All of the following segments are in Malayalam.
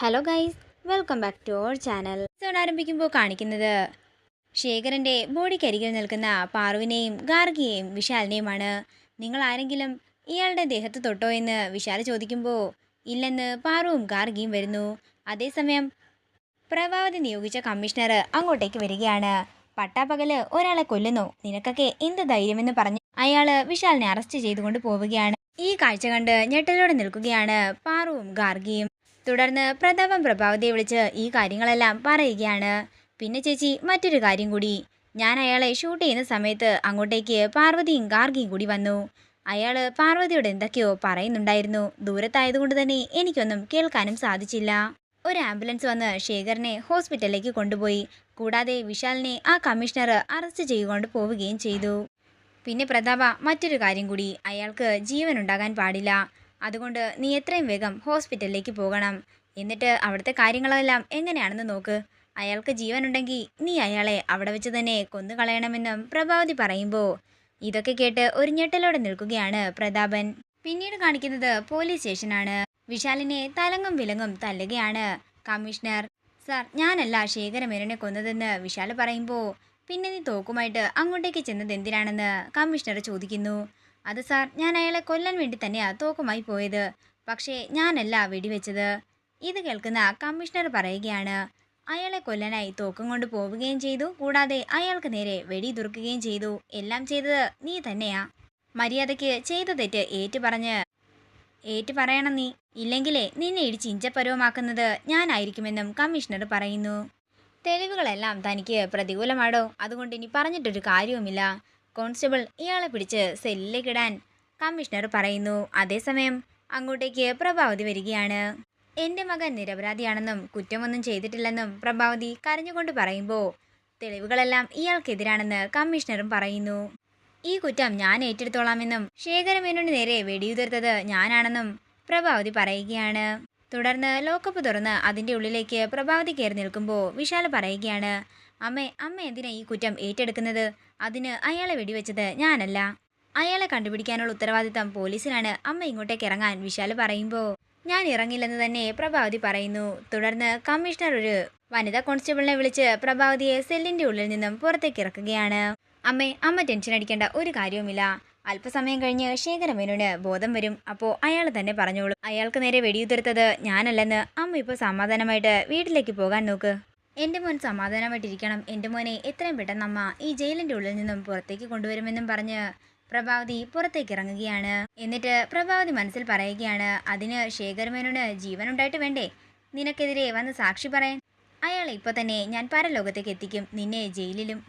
Hello guys, welcome back to our channel. ആരംഭിക്കുമ്പോൾ കാണിക്കുന്നത് ശേഖരൻ്റെ ബോഡിക്കരികിൽ നിൽക്കുന്ന പാറുവിനെയും ഗാർഗിയെയും വിശാലിനെയുമാണ്. നിങ്ങൾ ആരെങ്കിലും ഇയാളുടെ ദേഹത്ത് തൊട്ടോ എന്ന് വിശാൽ ചോദിക്കുമ്പോൾ ഇല്ലെന്ന് പാറുവും ഗാർഗിയും വരുന്നു. അതേസമയം പ്രഭാവതി നിയോഗിച്ച കമ്മീഷണർ അങ്ങോട്ടേക്ക് വരികയാണ്. പട്ടാപ്പകല് ഒരാളെ കൊല്ലുന്നു, നിനക്കൊക്കെ എന്ത് ധൈര്യമെന്ന് പറഞ്ഞ് അയാൾ വിശാലിനെ അറസ്റ്റ് ചെയ്തുകൊണ്ട് പോവുകയാണ്. ഈ കാഴ്ച കണ്ട് ഞെട്ടലോടെ നിൽക്കുകയാണ് പാറുവും ഗാർഗിയും. തുടർന്ന് പ്രതാപം പ്രഭാവതിയെ വിളിച്ച് ഈ കാര്യങ്ങളെല്ലാം പറയുകയാണ്. പിന്നെ ചേച്ചി, മറ്റൊരു കാര്യം കൂടി, ഞാൻ അയാളെ ഷൂട്ട് ചെയ്യുന്ന സമയത്ത് അങ്ങോട്ടേക്ക് പാർവതിയും ഗാർഗിയും കൂടി വന്നു. അയാൾ പാർവതിയോട് എന്തൊക്കെയോ പറയുന്നുണ്ടായിരുന്നു. ദൂരത്തായതുകൊണ്ട് തന്നെ എനിക്കൊന്നും കേൾക്കാനും സാധിച്ചില്ല. ഒരു ആംബുലൻസ് വന്ന് ശേഖരനെ ഹോസ്പിറ്റലിലേക്ക് കൊണ്ടുപോയി. കൂടാതെ വിശാലിനെ ആ കമ്മീഷണർ അറസ്റ്റ് ചെയ്തുകൊണ്ട് പോവുകയും ചെയ്തു. പിന്നെ പ്രതാപ, മറ്റൊരു കാര്യം കൂടി, അയാൾക്ക് ജീവൻ ഉണ്ടാകാൻ പാടില്ല. അതുകൊണ്ട് നീ എത്രയും വേഗം ഹോസ്പിറ്റലിലേക്ക് പോകണം. എന്നിട്ട് അവിടുത്തെ കാര്യങ്ങളെല്ലാം എങ്ങനെയാണെന്ന് നോക്ക്. അയാൾക്ക് ജീവനുണ്ടെങ്കിൽ നീ അയാളെ അവിടെ വെച്ച് തന്നെ കൊന്നുകളയണമെന്നും പ്രഭാവതി പറയുമ്പോൾ ഇതൊക്കെ കേട്ട് ഒരു ഞെട്ടലോടെ നിൽക്കുകയാണ് പ്രതാപൻ. പിന്നീട് കാണിക്കുന്നത് പോലീസ് സ്റ്റേഷനാണ്. വിശാലിനെ തലങ്ങും വിലങ്ങും തല്ലുകയാണ് കമ്മീഷണർ. സാർ, ഞാനല്ല ശേഖരമേനോനെ കൊന്നതെന്ന് വിശാൽ പറയുമ്പോൾ പിന്നെ നീ തോക്കുമായിട്ട് അങ്ങോട്ടേക്ക് ചെന്നത് എന്തിനാണെന്ന് കമ്മീഷണർ ചോദിക്കുന്നു. അത് സാർ, ഞാൻ അയാളെ കൊല്ലാൻ വേണ്ടി തന്നെയാ തോക്കുമായി പോയത്. പക്ഷേ ഞാനല്ല വെടിവെച്ചത്. ഇത് കേൾക്കുന്ന കമ്മീഷണർ പറയുകയാണ്, അയാളെ കൊല്ലാനായി തോക്കും കൊണ്ട് പോവുകയും ചെയ്തു. കൂടാതെ അയാൾക്ക് നേരെ വെടിയുതിർക്കുകയും ചെയ്തു. എല്ലാം ചെയ്തത് നീ തന്നെയാ. മര്യാദയ്ക്ക് ചെയ്ത തെറ്റ് ഏറ്റു പറയണം നീ. ഇല്ലെങ്കിലേ നിന്നെ ഇടിച്ച് ഇഞ്ചപ്പരുവമാക്കുന്നത് ഞാനായിരിക്കുമെന്നും കമ്മീഷണർ പറയുന്നു. തെളിവുകളെല്ലാം തനിക്ക് പ്രതികൂലമാടോ, അതുകൊണ്ട് ഇനി പറഞ്ഞിട്ടൊരു കാര്യവുമില്ല. കോൺസ്റ്റബിൾ, ഇയാളെ പിടിച്ച് സെല്ലിലേക്കിടാൻ കമ്മീഷണർ പറയുന്നു. അതേസമയം അങ്ങോട്ടേക്ക് പ്രഭാവതി വരികയാണ്. എൻ്റെ മകൻ നിരപരാധിയാണെന്നും കുറ്റമൊന്നും ചെയ്തിട്ടില്ലെന്നും പ്രഭാവതി കരഞ്ഞുകൊണ്ട് പറയുമ്പോൾ തെളിവുകളെല്ലാം ഇയാൾക്കെതിരാണെന്ന് കമ്മീഷണറും പറയുന്നു. ഈ കുറ്റം ഞാൻ ഏറ്റെടുത്തോളാമെന്നും ശേഖരമേനോന് നേരെ വെടിയുതിർത്തത് ഞാനാണെന്നും പ്രഭാവതി പറയുകയാണ്. തുടർന്ന് ലോക്കപ്പ് തുറന്ന് അതിൻ്റെ ഉള്ളിലേക്ക് പ്രഭാവതി കയറി നിൽക്കുമ്പോൾ വിശാൽ പറയുകയാണ്, അമ്മ എന്തിനാ ഈ കുറ്റം ഏറ്റെടുക്കുന്നത്? അതിന് അയാളെ വെടിവെച്ചത് ഞാനല്ല. അയാളെ കണ്ടുപിടിക്കാനുള്ള ഉത്തരവാദിത്തം പോലീസിനാണ്. അമ്മ ഇങ്ങോട്ടേക്ക് ഇറങ്ങാൻ വിശാൽ പറയുമ്പോൾ ഞാൻ ഇറങ്ങില്ലെന്ന് തന്നെ പ്രഭാവതി പറയുന്നു. തുടർന്ന് കമ്മീഷണർ ഒരു വനിതാ കോൺസ്റ്റബിളിനെ വിളിച്ച് പ്രഭാവതിയെ സെല്ലിൻ്റെ ഉള്ളിൽ നിന്നും പുറത്തേക്ക് ഇറക്കുകയാണ്. അമ്മ ടെൻഷൻ അടിക്കേണ്ട ഒരു കാര്യവുമില്ല. അല്പസമയം കഴിഞ്ഞ് ശേഖരമേനോന് ബോധം വരും. അപ്പോൾ അയാൾ തന്നെ പറഞ്ഞോളും അയാൾക്ക് നേരെ വെടിയുതിർത്തത് ഞാനല്ലെന്ന്. അമ്മ ഇപ്പോൾ സമാധാനമായിട്ട് വീട്ടിലേക്ക് പോകാൻ നോക്ക്. എൻ്റെ മോൻ സമാധാനമായിട്ടിരിക്കണം. എൻ്റെ മോനെ എത്രയും പെട്ടെന്ന് അമ്മ ഈ ജയിലിൻ്റെ ഉള്ളിൽ നിന്നും പുറത്തേക്ക് കൊണ്ടുവരുമെന്നും പറഞ്ഞ് പ്രഭാവതി പുറത്തേക്ക് ഇറങ്ങുകയാണ്. എന്നിട്ട് പ്രഭാവതി മനസ്സിൽ പറയുകയാണ്, അതിന് ശേഖരമേനോന് ജീവനുണ്ടായിട്ട് വേണ്ടേ നിനക്കെതിരെ വന്ന് സാക്ഷി പറയാൻ? അയാളെ ഇപ്പോൾ തന്നെ ഞാൻ പരലോകത്തേക്ക് എത്തിക്കും, നിന്നെ ജയിലിലും.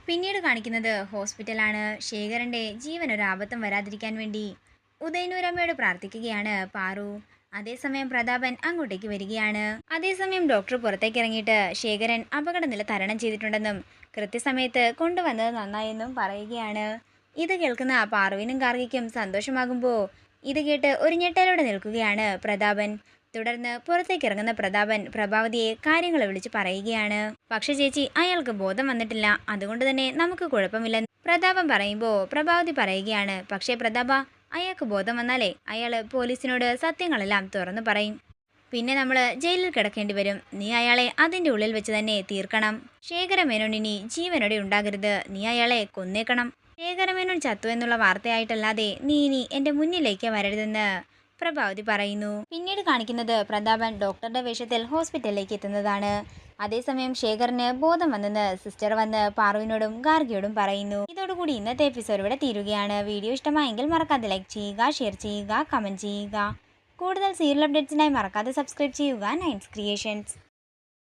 പിന്നീട് കാണിക്കുന്നത് ഹോസ്പിറ്റലാണ്. ശേഖരൻ്റെ ജീവനൊരാപത്തും വരാതിരിക്കാൻ വേണ്ടി ഉദയനൂരമ്മയോട് പ്രാർത്ഥിക്കുകയാണ് പാറു. അതേസമയം പ്രതാപൻ അങ്ങോട്ടേക്ക് വരികയാണ്. അതേസമയം ഡോക്ടർ പുറത്തേക്ക് ഇറങ്ങിയിട്ട് ശേഖരൻ അപകടനില തരണം ചെയ്തിട്ടുണ്ടെന്നും കൃത്യസമയത്ത് കൊണ്ടുവന്നത് നന്നായെന്നും പറയുകയാണ്. ഇത് കേൾക്കുന്ന പാറുവിനും ഗാർഗിക്കും സന്തോഷമാകുമ്പോൾ ഇത് കേട്ട് ഒരു ഞെട്ടലോടെ നിൽക്കുകയാണ് പ്രതാപൻ. തുടർന്ന് പുറത്തേക്ക് ഇറങ്ങുന്ന പ്രതാപൻ പ്രഭാവതിയെ കാര്യങ്ങൾ വിളിച്ച് പറയുകയാണ്. പക്ഷെ ചേച്ചി, അയാൾക്ക് ബോധം വന്നിട്ടില്ല, അതുകൊണ്ട് തന്നെ നമുക്ക് കുഴപ്പമില്ലെന്ന് പ്രതാപൻ പറയുമ്പോൾ പ്രഭാവതി പറയുകയാണ്, പക്ഷേ പ്രതാപ, അയാൾക്ക് ബോധം വന്നാലേ അയാൾ പോലീസിനോട് സത്യങ്ങളെല്ലാം തുറന്നു പറയും. പിന്നെ നമ്മൾ ജയിലിൽ കിടക്കേണ്ടി വരും. നീ അയാളെ അതിൻ്റെ ഉള്ളിൽ വെച്ച് തന്നെ തീർക്കണം. ശേഖരമേനോൻ ഇനി ജീവനോടെ ഉണ്ടാകരുത്. നീ അയാളെ കൊന്നേക്കണം. ശേഖരമേനോൻ ചത്തു എന്നുള്ള വാർത്തയായിട്ടല്ലാതെ നീ ഇനി എൻ്റെ മുന്നിലേക്ക് വരരുതെന്ന് പ്രഭാവതി പറയുന്നു. പിന്നീട് കാണിക്കുന്നത് പ്രതാപൻ ഡോക്ടറുടെ വേഷത്തിൽ ഹോസ്പിറ്റലിലേക്ക് എത്തുന്നതാണ്. അതേസമയം ശേഖറിന് ബോധം വന്നെന്ന് സിസ്റ്റർ വന്ന് പാറുവിനോടും ഗാർഗിയോടും പറയുന്നു. ഇതോടുകൂടി ഇന്നത്തെ എപ്പിസോഡ് ഇവിടെ തീരുകയാണ്. വീഡിയോ ഇഷ്ടമായെങ്കിൽ മറക്കാതെ ലൈക്ക് ചെയ്യുക, ഷെയർ ചെയ്യുക, കമൻറ്റ് ചെയ്യുക. കൂടുതൽ സീരിയൽ അപ്ഡേറ്റ്സിനായി മറക്കാതെ സബ്സ്ക്രൈബ് ചെയ്യുക നയൻസ് ക്രിയേഷൻസ്.